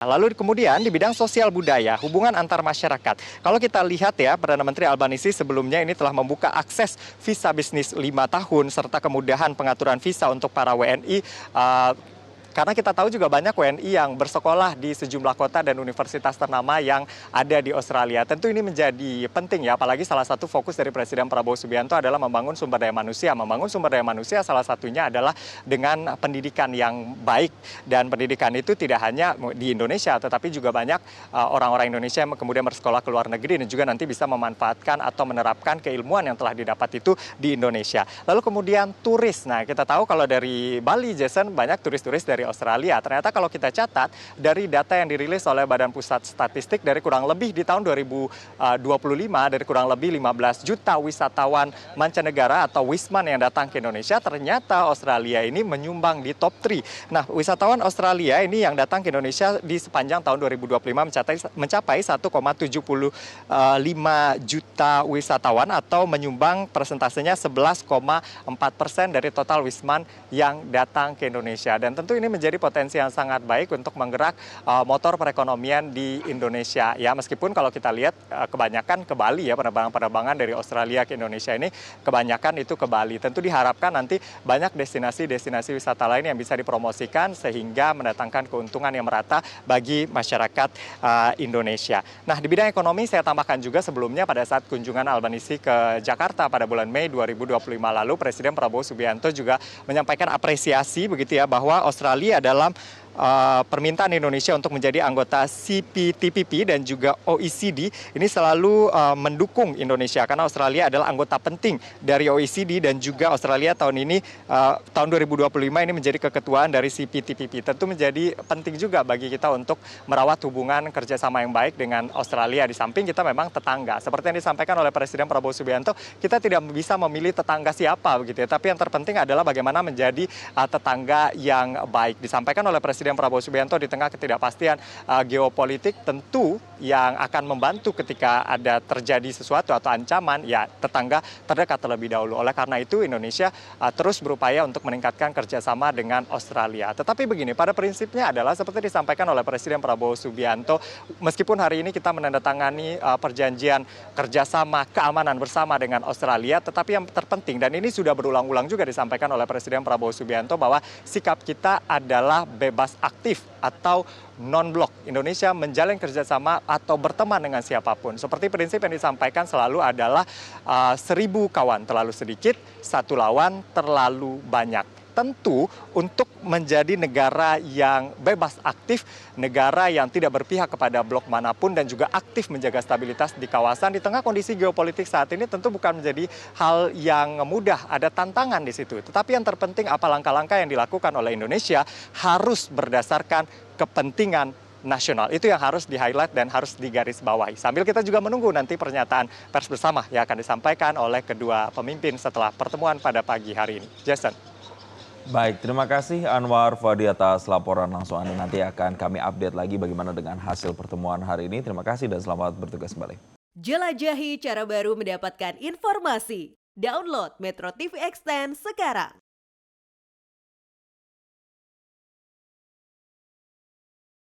Lalu kemudian di bidang sosial budaya, hubungan antar masyarakat. Kalau kita lihat ya, Perdana Menteri Albanisi sebelumnya ini telah membuka akses visa bisnis 5 tahun serta kemudahan pengaturan visa untuk para WNI. Karena kita tahu juga banyak WNI yang bersekolah di sejumlah kota dan universitas ternama yang ada di Australia. Tentu ini menjadi penting ya, apalagi salah satu fokus dari Presiden Prabowo Subianto adalah membangun sumber daya manusia. Membangun sumber daya manusia salah satunya adalah dengan pendidikan yang baik. Dan pendidikan itu tidak hanya di Indonesia, tetapi juga banyak orang-orang Indonesia yang kemudian bersekolah ke luar negeri dan juga nanti bisa memanfaatkan atau menerapkan keilmuan yang telah didapat itu di Indonesia. Lalu kemudian turis. Nah, kita tahu kalau dari Bali, Jason, banyak turis-turis dari Australia. Ternyata kalau kita catat dari data yang dirilis oleh Badan Pusat Statistik dari kurang lebih di tahun 2025 dari kurang lebih 15 juta wisatawan mancanegara atau wisman yang datang ke Indonesia, ternyata Australia ini menyumbang di top 3. Nah, wisatawan Australia ini yang datang ke Indonesia di sepanjang tahun 2025 mencapai 1,75 juta wisatawan atau menyumbang persentasenya 11,4% dari total wisman yang datang ke Indonesia. Dan tentu ini menjadi potensi yang sangat baik untuk menggerak motor perekonomian di Indonesia. Ya, meskipun kalau kita lihat kebanyakan ke Bali ya, penerbangan-penerbangan dari Australia ke Indonesia ini kebanyakan itu ke Bali. Tentu diharapkan nanti banyak destinasi-destinasi wisata lain yang bisa dipromosikan sehingga mendatangkan keuntungan yang merata bagi masyarakat Indonesia. Nah, di bidang ekonomi saya tambahkan juga sebelumnya pada saat kunjungan Albanisi ke Jakarta pada bulan Mei 2025 lalu, Presiden Prabowo Subianto juga menyampaikan apresiasi begitu ya bahwa Australia dalam permintaan Indonesia untuk menjadi anggota CPTPP dan juga OECD ini selalu mendukung Indonesia karena Australia adalah anggota penting dari OECD dan juga Australia tahun ini tahun 2025 ini menjadi keketuaan dari CPTPP. Tentu menjadi penting juga bagi kita untuk merawat hubungan kerjasama yang baik dengan Australia. Di samping kita memang tetangga. Seperti yang disampaikan oleh Presiden Prabowo Subianto, kita tidak bisa memilih tetangga siapa begitu ya. Tapi yang terpenting adalah bagaimana menjadi tetangga yang baik. Disampaikan oleh Presiden Prabowo Subianto di tengah ketidakpastian geopolitik, tentu yang akan membantu ketika ada terjadi sesuatu atau ancaman ya tetangga terdekat terlebih dahulu. Oleh karena itu Indonesia terus berupaya untuk meningkatkan kerjasama dengan Australia. Tetapi begini, pada prinsipnya adalah seperti disampaikan oleh Presiden Prabowo Subianto, meskipun hari ini kita menandatangani perjanjian kerjasama keamanan bersama dengan Australia, tetapi yang terpenting dan ini sudah berulang-ulang juga disampaikan oleh Presiden Prabowo Subianto bahwa sikap kita adalah bebas aktif atau non-blok. Indonesia menjalin kerjasama atau berteman dengan siapapun. Seperti prinsip yang disampaikan selalu adalah 1.000 kawan terlalu sedikit, 1 lawan terlalu banyak. Tentu untuk menjadi negara yang bebas aktif, negara yang tidak berpihak kepada blok manapun dan juga aktif menjaga stabilitas di kawasan di tengah kondisi geopolitik saat ini tentu bukan menjadi hal yang mudah, ada tantangan di situ. Tetapi yang terpenting apa langkah-langkah yang dilakukan oleh Indonesia harus berdasarkan kepentingan nasional. Itu yang harus di-highlight dan harus digarisbawahi. Sambil kita juga menunggu nanti pernyataan pers bersama yang akan disampaikan oleh kedua pemimpin setelah pertemuan pada pagi hari ini. Jason. Baik, terima kasih Anwar Fadi atas laporan langsung Anda. Nanti akan kami update lagi bagaimana dengan hasil pertemuan hari ini. Terima kasih dan selamat bertugas kembali. Jelajahi cara baru mendapatkan informasi. Download Metro TV Extend sekarang.